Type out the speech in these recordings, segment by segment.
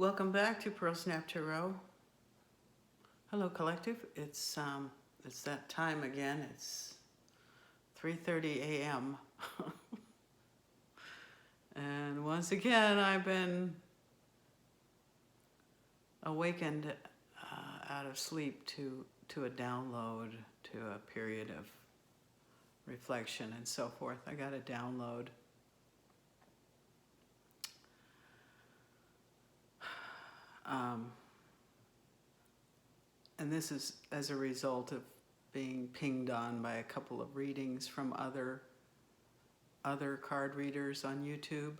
Welcome back to Pearl Snap Tarot. Hello, collective. It's that time again. It's 3:30 a.m. and once again, I've been awakened out of sleep to a download, to a period of reflection and so forth. I got a download. And this is as a result of being pinged on by a couple of readings from other card readers on YouTube.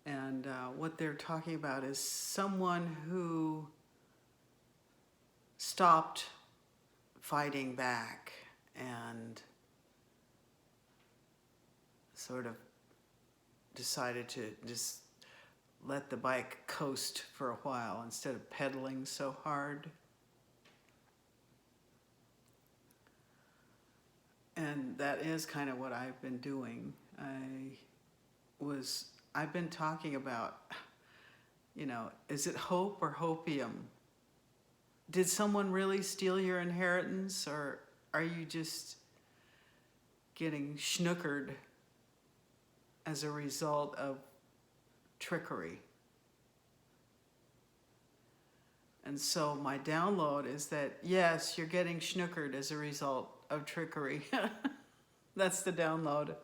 And what they're talking about is someone who stopped fighting back and sort of decided to just let the bike coast for a while instead of pedaling so hard. And that is kind of what I've been doing. I've been talking about, is it hope or hopium? Did someone really steal your inheritance, or are you just getting schnookered as a result of trickery? And so my download is that, yes, you're getting schnookered as a result of trickery. That's the download.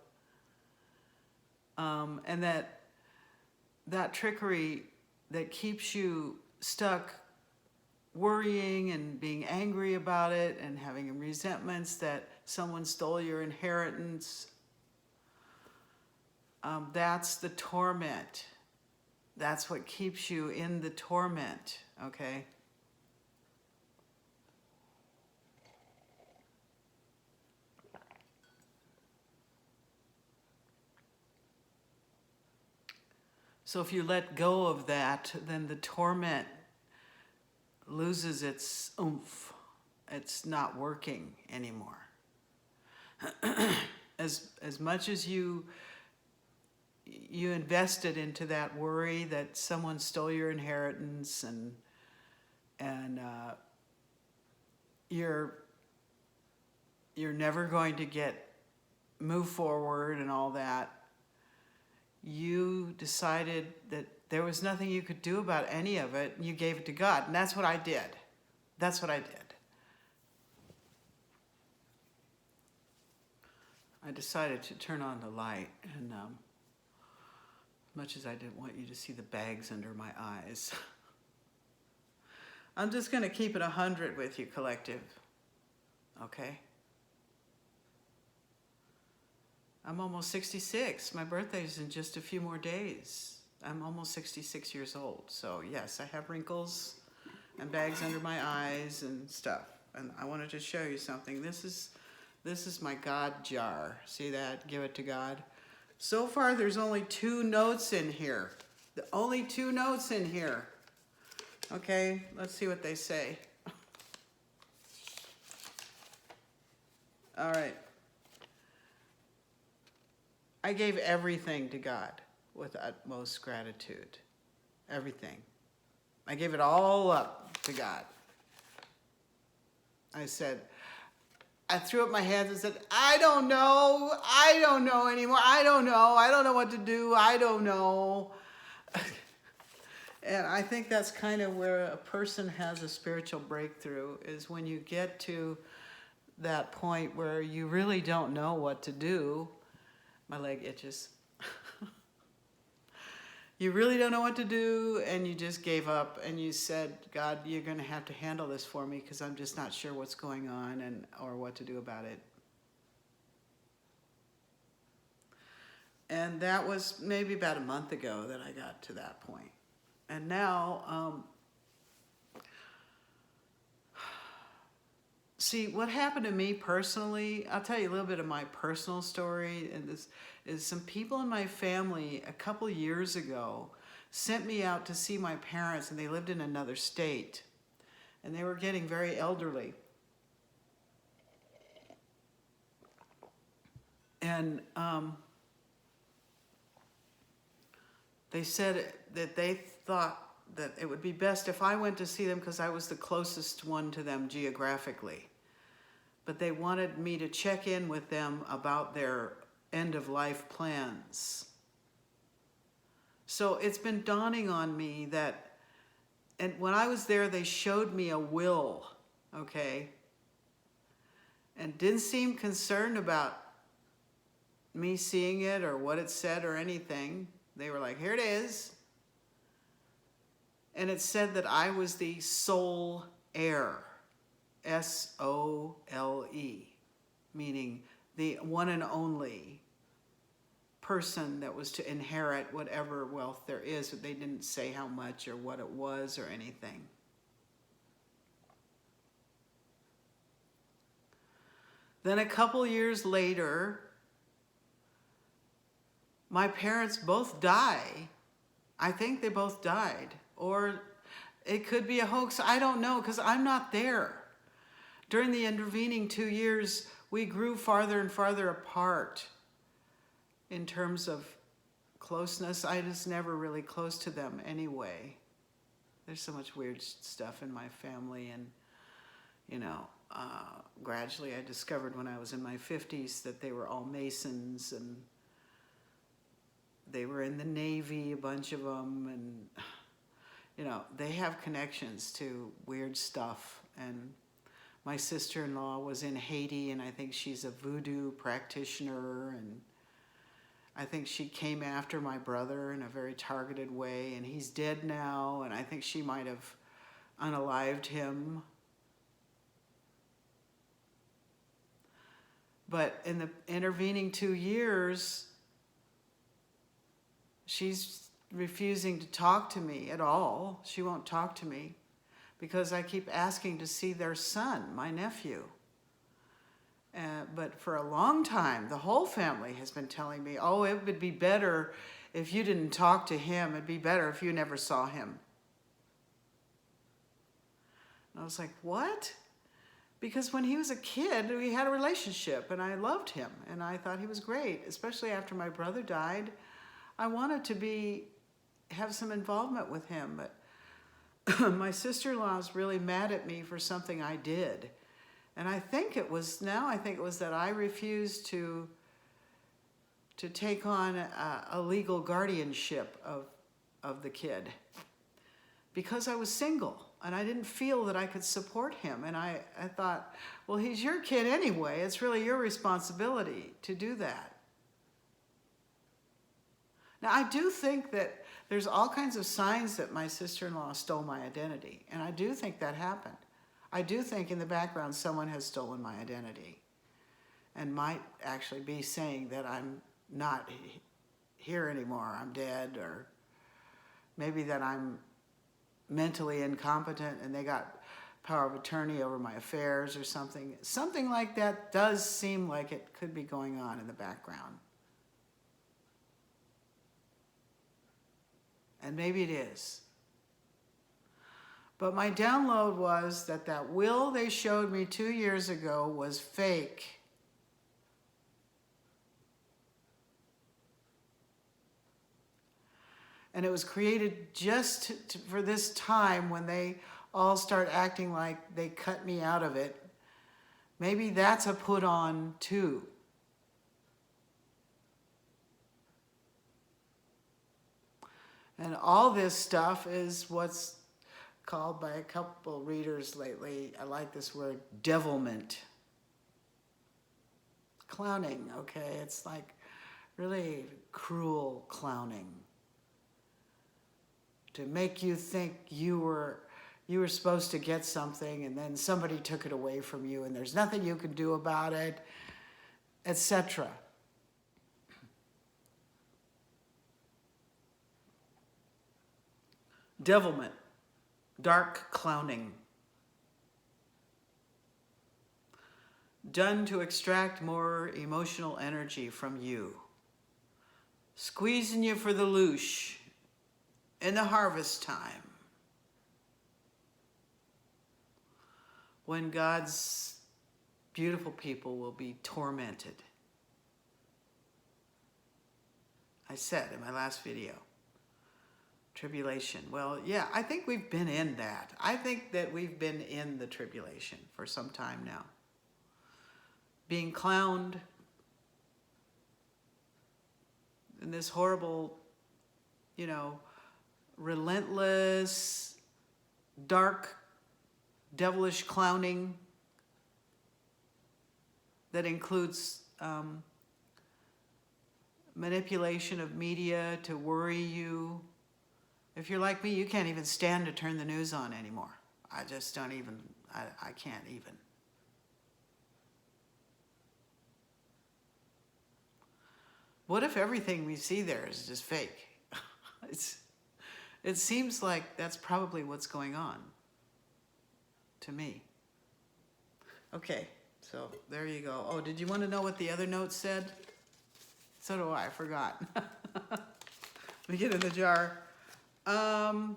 And that trickery that keeps you stuck worrying and being angry about it and having resentments that someone stole your inheritance, that's the torment. That's what keeps you in the torment, okay? So if you let go of that, then the torment loses its oomph. It's not working anymore. As much as you invested into that worry that someone stole your inheritance and you're never going to move forward and all that, you decided that there was nothing you could do about any of it, and you gave it to God. And that's what I did. That's what I did. I decided to turn on the light, and much as I didn't want you to see the bags under my eyes, I'm just going to keep it 100 with you, collective. Okay? I'm almost 66. My birthday's in just a few more days. I'm almost 66 years old. So yes, I have wrinkles and bags under my eyes and stuff. And I wanted to show you something. This is my God jar. See that? Give it to God. So far, there's only 2 notes in here. Only 2 notes in here. Okay, let's see what they say. All right. I gave everything to God with utmost gratitude. Everything. I gave it all up to God. I threw up my hands and said, I don't know anymore. I don't know what to do. I don't know. And I think that's kind of where a person has a spiritual breakthrough, is when you get to that point where you really don't know what to do. My leg itches. You really don't know what to do, and you just gave up, and you said, God, you're going to have to handle this for me because I'm just not sure what's going on or what to do about it. And that was maybe about a month ago that I got to that point. And now, see, what happened to me personally, I'll tell you a little bit of my personal story. And this is some people in my family a couple years ago sent me out to see my parents, and they lived in another state. And they were getting very elderly. And They said that they thought that it would be best if I went to see them because I was the closest one to them geographically. But they wanted me to check in with them about their end-of-life plans. So it's been dawning on me that, and when I was there, they showed me a will, okay? And didn't seem concerned about me seeing it or what it said or anything. They were like, here it is. And it said that I was the sole heir, S-O-L-E, meaning the one and only person that was to inherit whatever wealth there is, but they didn't say how much or what it was or anything. Then a couple years later, my parents both die. I think they both died. Or it could be a hoax. I don't know, because I'm not there. During the intervening 2 years, we grew farther and farther apart in terms of closeness. I was never really close to them anyway. There's so much weird stuff in my family, and, you know, gradually I discovered when I was in my 50s that they were all Masons, and they were in the Navy, a bunch of them, and, you know, they have connections to weird stuff. And my sister-in-law was in Haiti, and I think she's a voodoo practitioner, and I think she came after my brother in a very targeted way, and he's dead now, and I think she might have unalived him. But in the intervening 2 years, she's refusing to talk to me at all. She won't talk to me because I keep asking to see their son, my nephew. But for a long time, the whole family has been telling me, oh, it would be better if you didn't talk to him. It'd be better if you never saw him. And I was like, what? Because when he was a kid, we had a relationship, and I loved him, and I thought he was great, especially after my brother died. I wanted to have some involvement with him, but my sister-in-law is really mad at me for something I did. And I think it was that I refused to take on a legal guardianship of the kid because I was single, and I didn't feel that I could support him. And I thought, well, he's your kid anyway. It's really your responsibility to do that. Now, I do think that there's all kinds of signs that my sister-in-law stole my identity, and I do think that happened. I do think in the background someone has stolen my identity and might actually be saying that I'm not here anymore, I'm dead, or maybe that I'm mentally incompetent and they got power of attorney over my affairs or something. Something like that does seem like it could be going on in the background. And maybe it is. But my download was that will they showed me 2 years ago was fake. And it was created just for this time when they all start acting like they cut me out of it. Maybe that's a put on too. And all this stuff is what's called by a couple readers lately, I like this word, devilment. Clowning, okay? It's like really cruel clowning. To make you think you were supposed to get something and then somebody took it away from you and there's nothing you can do about it, etc. Devilment, dark clowning. Done to extract more emotional energy from you. Squeezing you for the loosh in the harvest time. When God's beautiful people will be tormented. I said in my last video, Tribulation. Well, yeah, I think we've been in that. I think that we've been in the tribulation for some time now. Being clowned in this horrible, relentless, dark, devilish clowning that includes manipulation of media to worry you. If you're like me, you can't even stand to turn the news on anymore. I just don't even, I can't even. What if everything we see there is just fake? It seems like that's probably what's going on to me. Okay, so there you go. Oh, did you want to know what the other note said? So do I forgot. Let me get in the jar. Oh,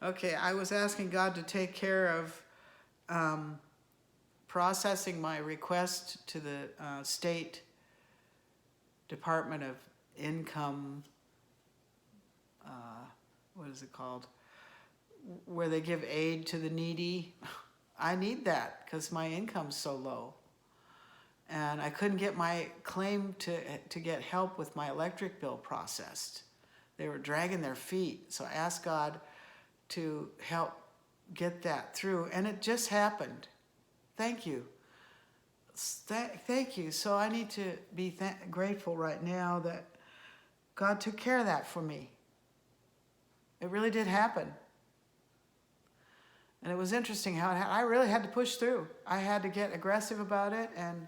okay. I was asking God to take care of processing my request to the State Department of Income, what is it called? Where they give aid to the needy. I need that because my income's so low. And I couldn't get my claim to get help with my electric bill processed. They were dragging their feet. So I asked God to help get that through. And it just happened. Thank you. Thank you. So I need to be grateful right now that God took care of that for me. It really did happen. And it was interesting how I really had to push through. I had to get aggressive about it and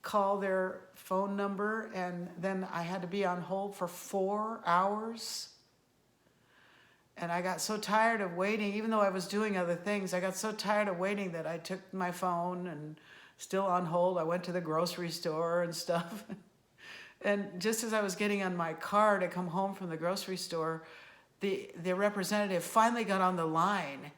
call their phone number, and then I had to be on hold for 4 hours. And I got so tired of waiting, even though I was doing other things, I got so tired of waiting that I took my phone and still on hold. I went to the grocery store and stuff. And just as I was getting on my car to come home from the grocery store, the representative finally got on the line.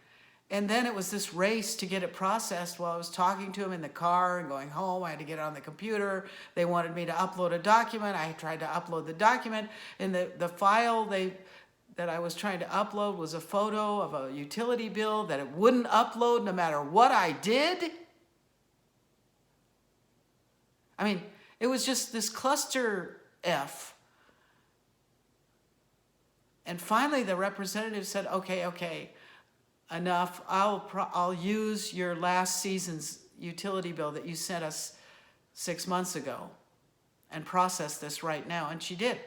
And then it was this race to get it processed while I was talking to him in the car and going home. I had to get it on the computer. They wanted me to upload a document. I tried to upload the document. And the file that I was trying to upload was a photo of a utility bill that it wouldn't upload no matter what I did. I mean, it was just this cluster F. And finally the representative said, okay, enough. I'll use your last season's utility bill that you sent us 6 months ago and process this right now. And she did.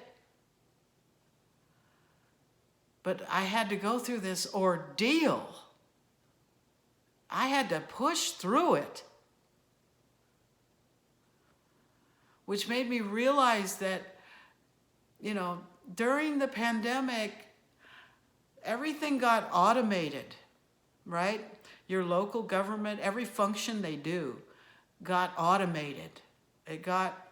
But I had to go through this ordeal. I had to push through it. Which made me realize that, during the pandemic, everything got automated, right? Your local government, every function they do got automated. It got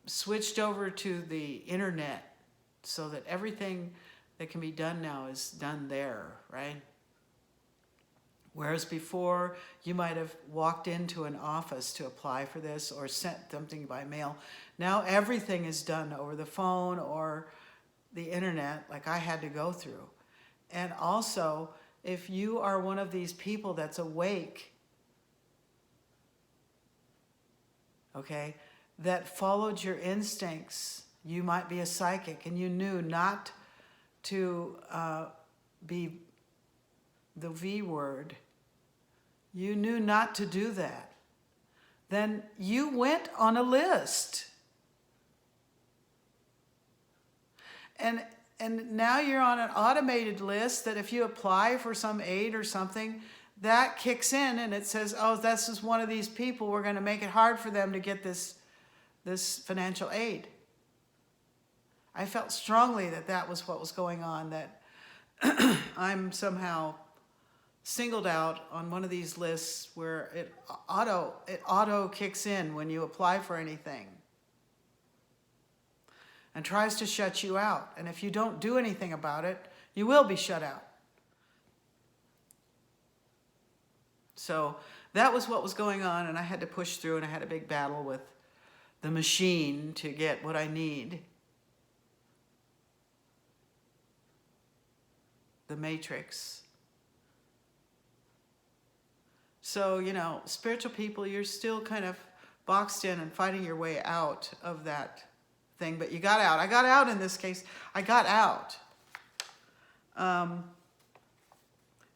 switched over to the internet so that everything that can be done now is done there, right? Whereas before, you might have walked into an office to apply for this or sent something by mail. Now everything is done over the phone or the internet, like I had to go through. And also, if you are one of these people that's awake, okay, that followed your instincts, you might be a psychic, and you knew not to be the V word. You knew not to do that. Then you went on a list. And now you're on an automated list that if you apply for some aid or something, that kicks in and it says, oh, this is one of these people. We're going to make it hard for them to get this financial aid. I felt strongly that was what was going on, that I'm somehow singled out on one of these lists where it auto kicks in when you apply for anything and tries to shut you out. And if you don't do anything about it, you will be shut out. So that was what was going on, and I had to push through, and I had a big battle with the machine to get what I need. The matrix. So, you know, spiritual people, you're still kind of boxed in and fighting your way out of that thing, but you got out. I got out in this case. I got out.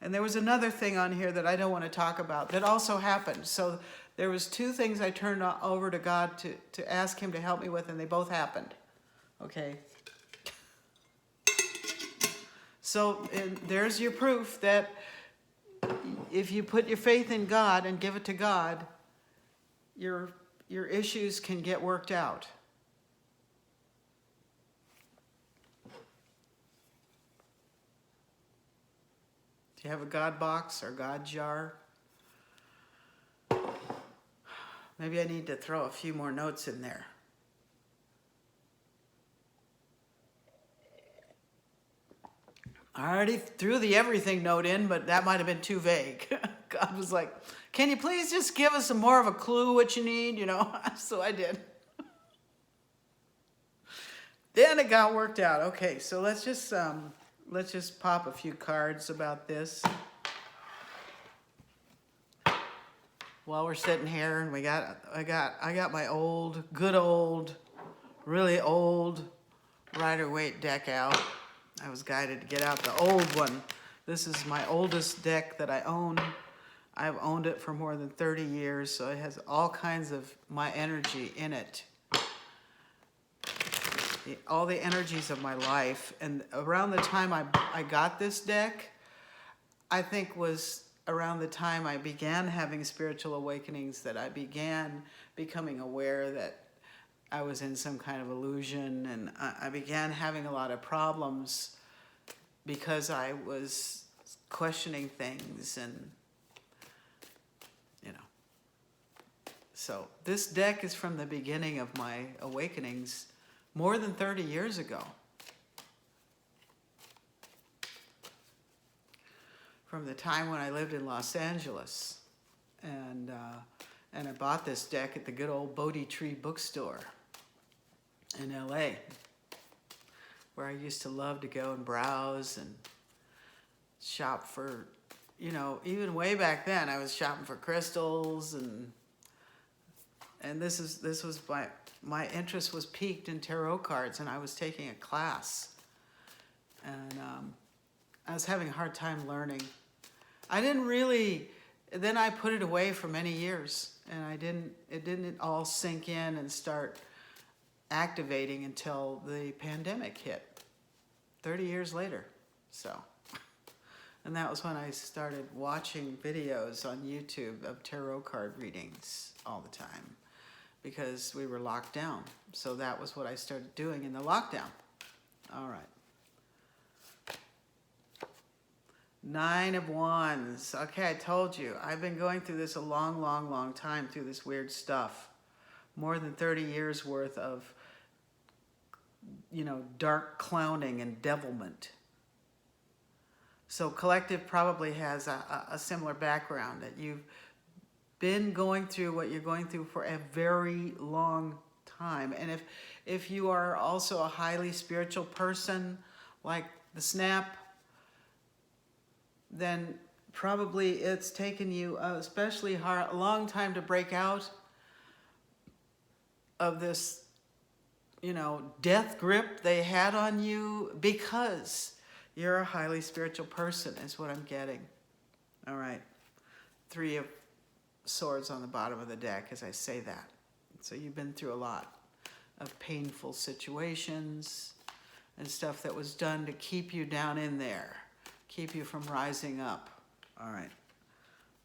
And there was another thing on here that I don't want to talk about that also happened. So there was two things I turned over to God to ask him to help me with, and they both happened. Okay. So there's your proof that if you put your faith in God and give it to God, your issues can get worked out. Do you have a God box or God jar? Maybe I need to throw a few more notes in there. I already threw the everything note in, but that might have been too vague. God was like, can you please just give us some more of a clue what you need, you know? So I did. Then it got worked out. Okay, so let's just pop a few cards about this. While we're sitting here, and I got my good old, really old Rider-Waite deck out. I was guided to get out the old one. This is my oldest deck that I own. I've owned it for more than 30 years, so it has all kinds of my energy in it. All the energies of my life. And around the time I got this deck, I think was around the time I began having spiritual awakenings, that I began becoming aware that I was in some kind of illusion, and I began having a lot of problems because I was questioning things, and you know. So this deck is from the beginning of my awakenings, more than 30 years ago. From the time when I lived in Los Angeles, and I bought this deck at the good old Bodhi Tree bookstore in LA, where I used to love to go and browse and shop for, you know, even way back then I was shopping for crystals, and this was my interest was piqued in tarot cards, and I was taking a class, and I was having a hard time learning. Then I put it away for many years, and it didn't all sink in and start activating until the pandemic hit 30 years later. So, and that was when I started watching videos on YouTube of tarot card readings all the time, because we were locked down. So that was what I started doing in the lockdown. All right. 9 of Wands. Okay, I told you. I've been going through this a long, long, long time, through this weird stuff. More than 30 years worth of, you know, dark clowning and devilment. So Collective probably has a similar background, that you've been going through what you're going through for a very long time. And if you are also a highly spiritual person, like the Snap, then probably it's taken you especially a long time to break out of this, you know, death grip they had on you, because you're a highly spiritual person, is what I'm getting. All right. 3 of Swords on the bottom of the deck as I say that. So you've been through a lot of painful situations and stuff that was done to keep you down in there, keep you from rising up. All right.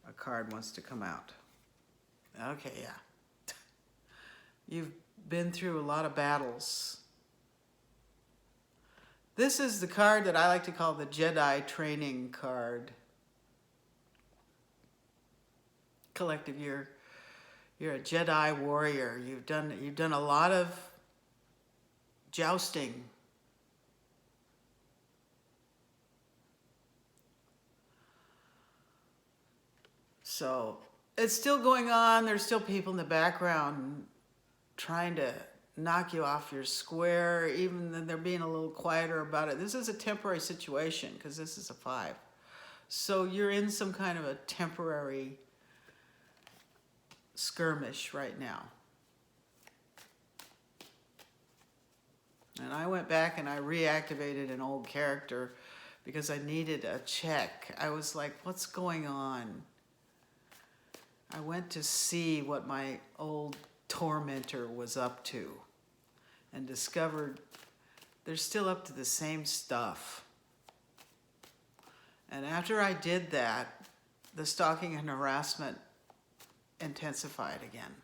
A card wants to come out. Okay, yeah. You've been through a lot of battles. This is the card that I like to call the Jedi training card. Collective, you're a Jedi warrior. You've done a lot of jousting. So it's still going on. There's still people in the background trying to knock you off your square, even then they're being a little quieter about it. This is a temporary situation because this is a 5. So you're in some kind of a temporary skirmish right now. And I went back and I reactivated an old character because I needed a check. I was like, what's going on? I went to see what my old tormentor was up to and discovered they're still up to the same stuff. And after I did that, the stalking and harassment intensified again.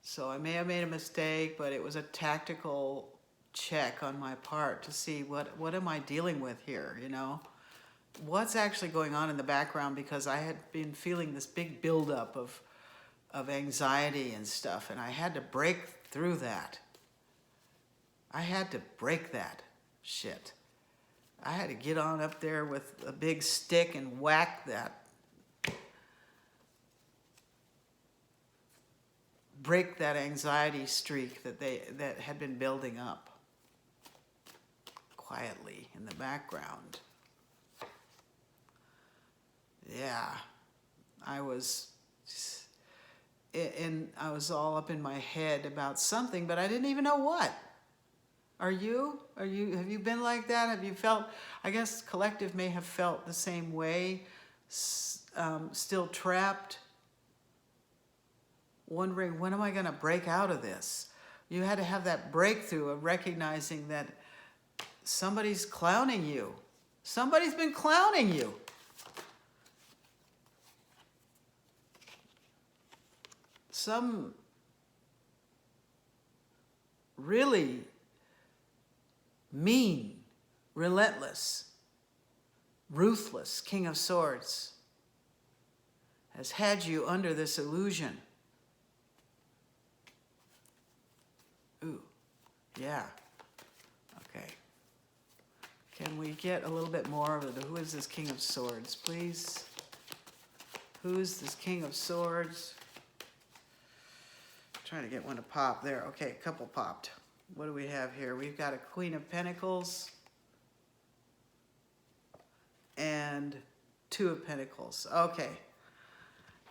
So I may have made a mistake, but it was a tactical check on my part to see what am I dealing with here, you know? What's actually going on in the background, because I had been feeling this big buildup of anxiety and stuff, and I had to break through that. I had to break that shit. I had to get on up there with a big stick and whack that. Break that anxiety streak that had been building up quietly in the background. Yeah, I was all up in my head about something, but I didn't even know what. Have you been like that? Have you felt, I guess Collective may have felt the same way, still trapped, wondering, when am I going to break out of this? You had to have that breakthrough of recognizing that somebody's clowning you. Somebody's been clowning you. Some really mean, relentless, ruthless King of Swords has had you under this illusion. Ooh, yeah. Okay. Can we get a little bit more of it? Who is this King of Swords, please? Who is this King of Swords? Trying to get one to pop there. Okay, a couple popped. What do we have here? We've got a Queen of Pentacles and 2 of Pentacles. Okay.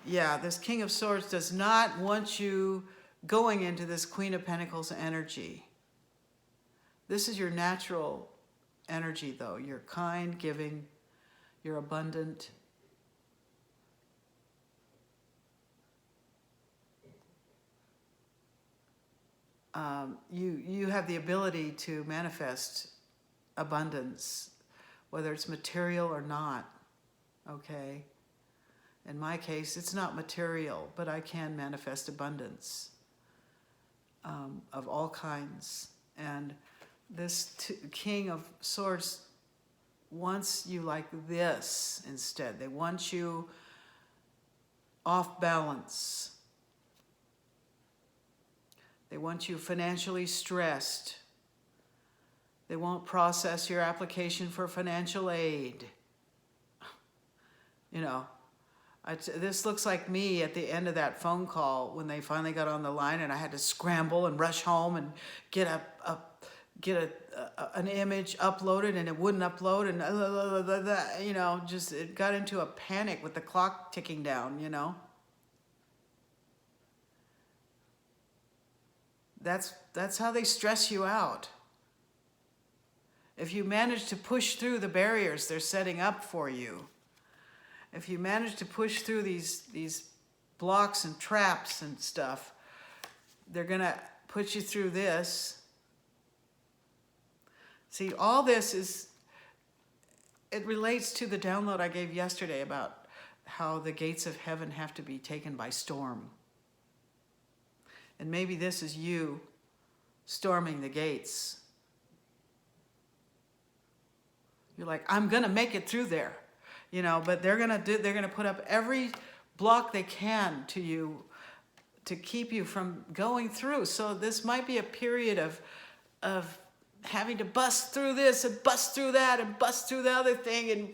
Yeah, this King of Swords does not want you going into this Queen of Pentacles energy. This is your natural energy, though. You're kind, giving, you're abundant. You have the ability to manifest abundance, whether it's material or not, okay? In my case, it's not material, but I can manifest abundance of all kinds. And this King of Swords wants you like this instead. They want you off balance. They want you financially stressed. They won't process your application for financial aid. You know, this looks like me at the end of that phone call when they finally got on the line and I had to scramble and rush home and get an image uploaded and it wouldn't upload and you know, just it got into a panic with the clock ticking down, you know. That's how they stress you out. If you manage to push through the barriers they're setting up for you, if you manage to push through these blocks and traps and stuff, they're going to put you through this. See, all this it relates to the download I gave yesterday about how the gates of heaven have to be taken by storm. And maybe this is you storming the gates. You're like, I'm going to make it through there. You know, but they're going to put up every block they can to you to keep you from going through. So this might be a period of having to bust through this and bust through that and bust through the other thing and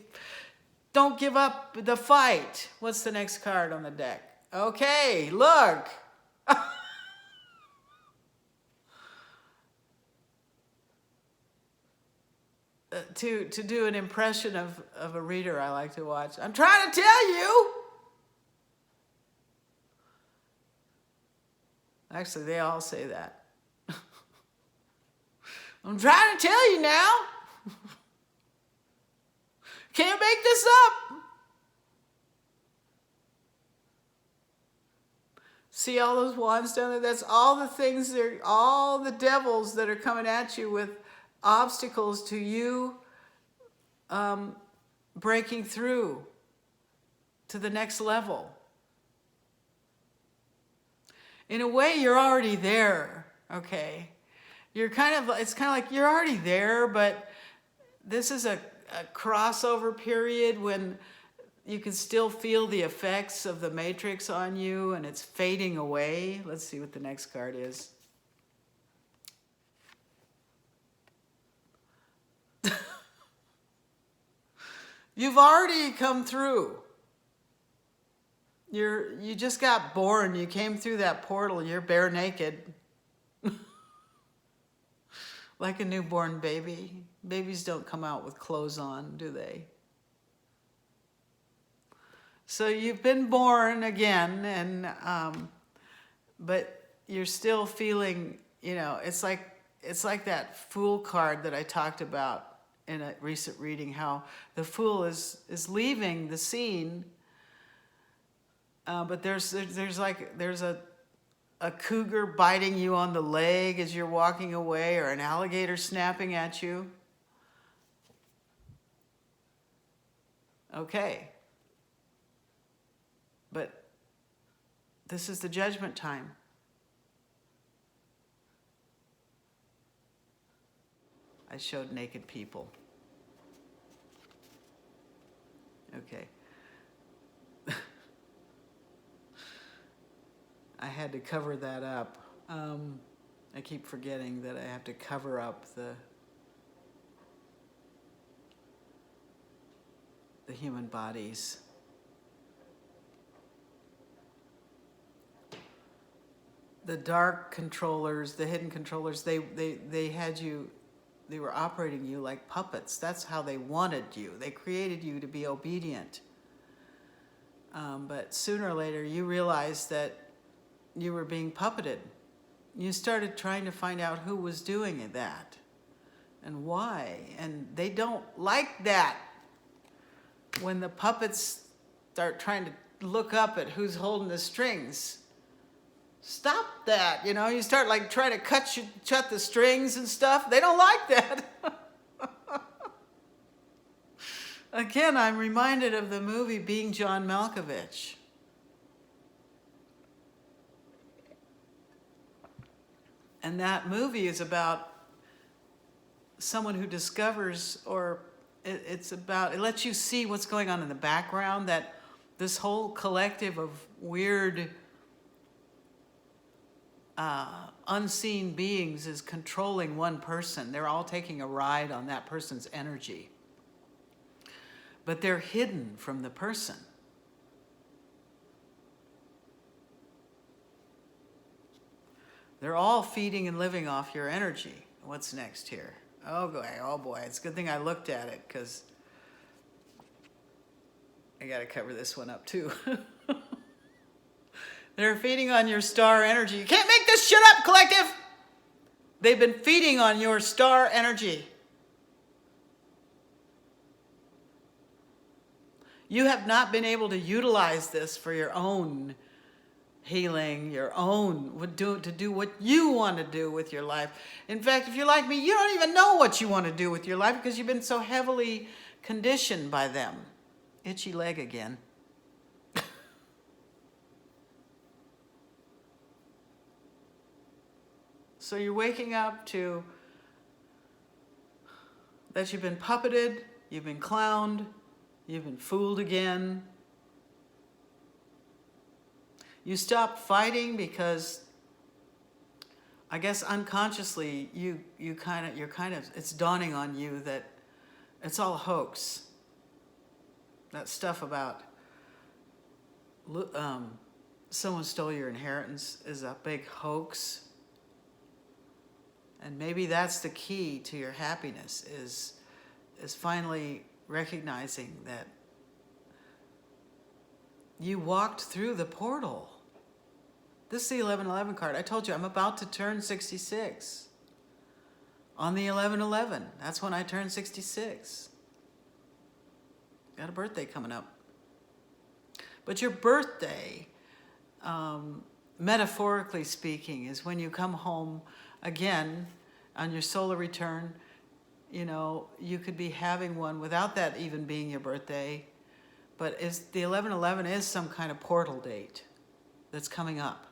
Don't give up the fight. What's the next card on the deck? Okay, look. To do an impression of a reader I like to watch. I'm trying to tell you. Actually, they all say that. I'm trying to tell you now. Can't make this up. See all those wands down there? That's all the things, all the devils that are coming at you with obstacles to you breaking through to the next level. In a way, you're already there, okay? It's kind of like you're already there, but this is a crossover period when you can still feel the effects of the matrix on you and it's fading away. Let's see what the next card is. You've already come through. You just got born. You came through that portal. You're bare naked. Like a newborn baby. Babies don't come out with clothes on, do they? So you've been born again, and but you're still feeling, it's like that Fool card that I talked about in a recent reading, how the Fool is leaving the scene, but there's a cougar biting you on the leg as you're walking away, or an alligator snapping at you. Okay. But this is the judgment time. I showed naked people. Okay. I had to cover that up. I keep forgetting that I have to cover up the human bodies. The dark controllers, the hidden controllers, they had you, they were operating you like puppets. That's how they wanted you. They created you to be obedient. But sooner or later, you realized that you were being puppeted. You started trying to find out who was doing that and why. And they don't like that. When the puppets start trying to look up at who's holding the strings. Stop that, you start like trying to cut the strings and stuff. They don't like that. Again, I'm reminded of the movie Being John Malkovich. And that movie is about someone who discovers, or it lets you see what's going on in the background, that this whole collective of weird unseen beings is controlling one person. They're all taking a ride on that person's energy. But they're hidden from the person. They're all feeding and living off your energy. What's next here? Oh boy, it's a good thing I looked at it, because I got to cover this one up too. They're feeding on your star energy. You can't make this shit up, collective! They've been feeding on your star energy. You have not been able to utilize this for your own healing, to do what you want to do with your life. In fact, if you're like me, you don't even know what you want to do with your life because you've been so heavily conditioned by them. Itchy leg again. So you're waking up to that you've been puppeted, you've been clowned, you've been fooled again. You stop fighting because, I guess unconsciously, it's dawning on you that it's all a hoax. that stuff about someone stole your inheritance is a big hoax. And maybe that's the key to your happiness, is finally recognizing that you walked through the portal. This is the 1111 card. I told you I'm about to turn 66. On the 1111, that's when I turn 66. Got a birthday coming up. But your birthday, metaphorically speaking, is when you come home again on your solar return. You know, you could be having one without that even being your birthday. But the 1111 is some kind of portal date that's coming up.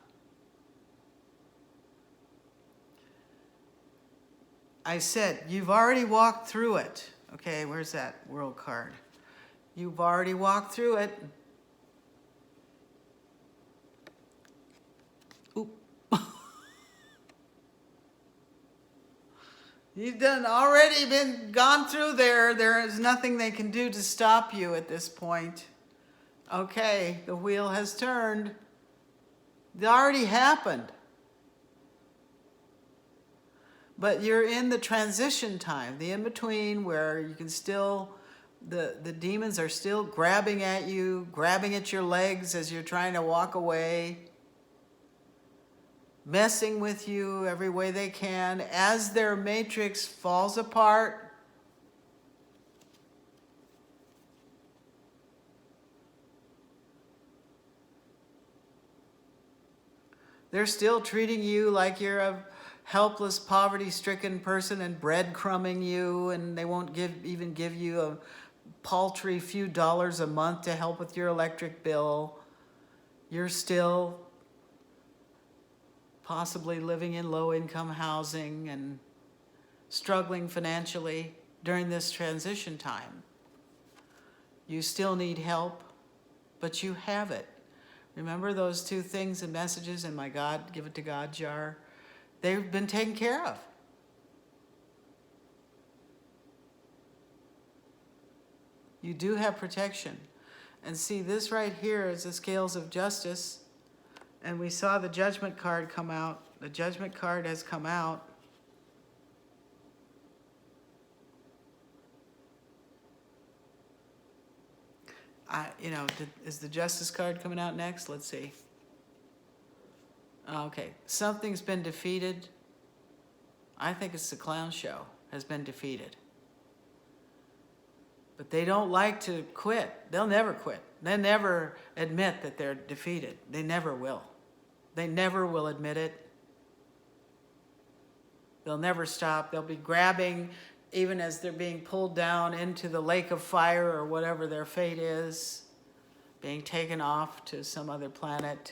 I said, you've already walked through it. Okay, where's that world card? You've already walked through it. Oop. You've already gone through there. There is nothing they can do to stop you at this point. Okay, the wheel has turned. It already happened. But you're in the transition time, the in-between, where you can still, the demons are still grabbing at you, grabbing at your legs as you're trying to walk away, messing with you every way they can as their matrix falls apart. They're still treating you like you're a helpless, poverty-stricken person and breadcrumbing you, and they won't even give you a paltry few dollars a month to help with your electric bill. You're still possibly living in low-income housing and struggling financially during this transition time. You still need help, but you have it. Remember those two things and messages in my God, give it to God jar? They've been taken care of. You do have protection. And see, this right here is the scales of justice. And we saw the judgment card come out. The judgment card has come out. Is the justice card coming out next? Let's see. Okay, something's been defeated. I think it's the clown show has been defeated. But they don't like to quit. They'll never quit. They'll never admit that they're defeated. They never will. They never will admit it. They'll never stop. They'll be grabbing even as they're being pulled down into the lake of fire or whatever their fate is, being taken off to some other planet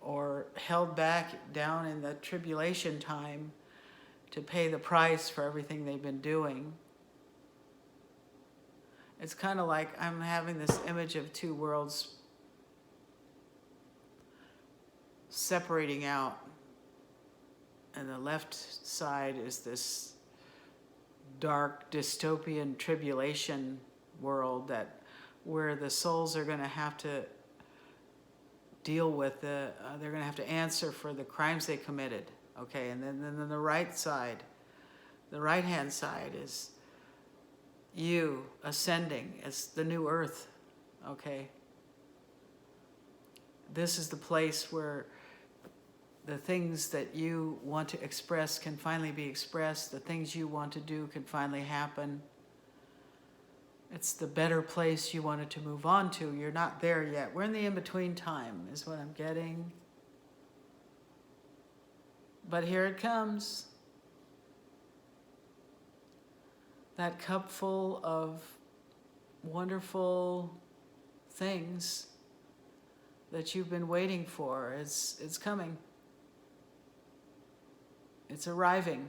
or held back down in the tribulation time to pay the price for everything they've been doing. It's kind of like I'm having this image of two worlds separating out. And the left side is this dark dystopian tribulation world where the souls are going to have to deal with they're going to have to answer for the crimes they committed. Okay, and then the right side, the right-hand side is you ascending as the new earth. Okay, this is the place where the things that you want to express can finally be expressed. The things you want to do can finally happen. It's the better place you wanted to move on to. You're not there yet. We're in the in-between time is what I'm getting. But here it comes. That cup full of wonderful things that you've been waiting for. It's coming. It's arriving.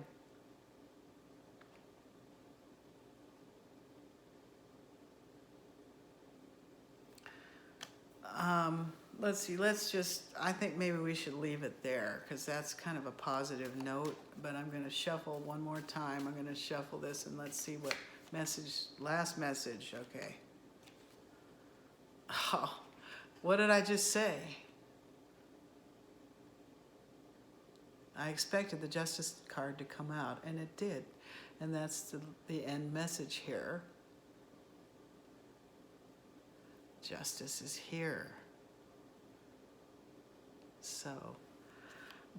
Let's see, I think maybe we should leave it there because that's kind of a positive note, but I'm going to shuffle one more time. I'm going to shuffle this and let's see what last message, okay. Oh, what did I just say? I expected the justice card to come out, and it did. And that's the end message here. Justice is here. So,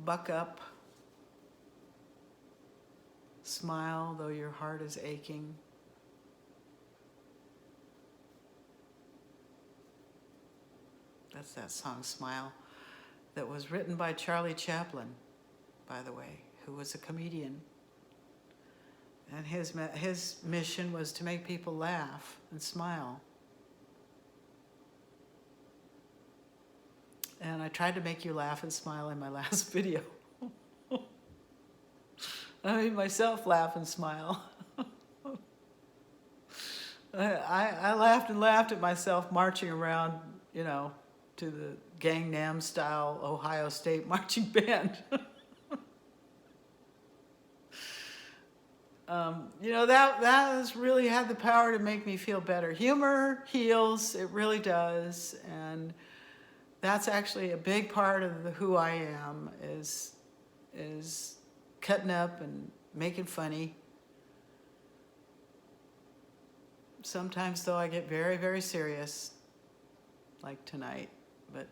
buck up. Smile, though your heart is aching. That's that song, Smile, that was written by Charlie Chaplin, by the way, who was a comedian. And his mission was to make people laugh and smile. And I tried to make you laugh and smile in my last video. I made myself laugh and smile. I laughed and laughed at myself marching around, you know, to the Gangnam Style Ohio State marching band. You know, that has really had the power to make me feel better. Humor heals, it really does. And that's actually a big part of who I am, is cutting up and making funny. Sometimes, though, I get very, very serious, like tonight. But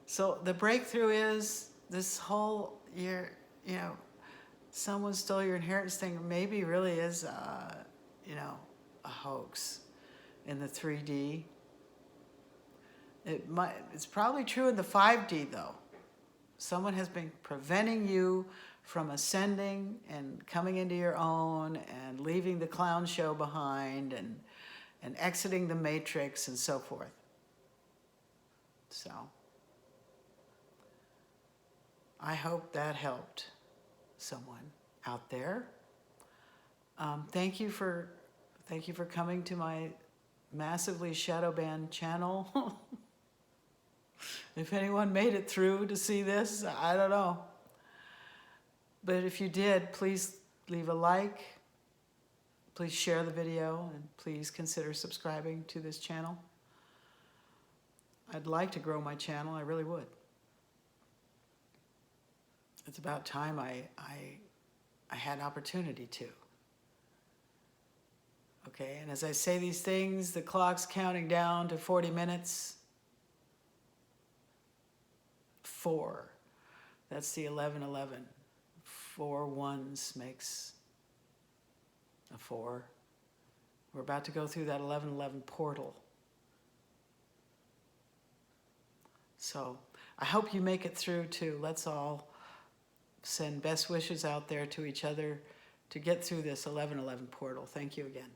so the breakthrough is this whole year, you know, someone stole your inheritance thing maybe really is, you know, a hoax in the 3D. It's probably true in the 5D, though. Someone has been preventing you from ascending and coming into your own and leaving the clown show behind and exiting the matrix and so forth. So I hope that helped someone out there. Thank you for coming to my massively shadow banned channel. If anyone made it through to see this, I don't know. But if you did, please leave a like, please share the video, and please consider subscribing to this channel. I'd like to grow my channel, I really would. It's about time I had opportunity to. Okay, and as I say these things, the clock's counting down to 40 minutes. 4. That's the 11:11. 4 ones makes a 4. We're about to go through that 11:11 portal. So I hope you make it through too. Let's all send best wishes out there to each other to get through this 11:11 portal. Thank you again.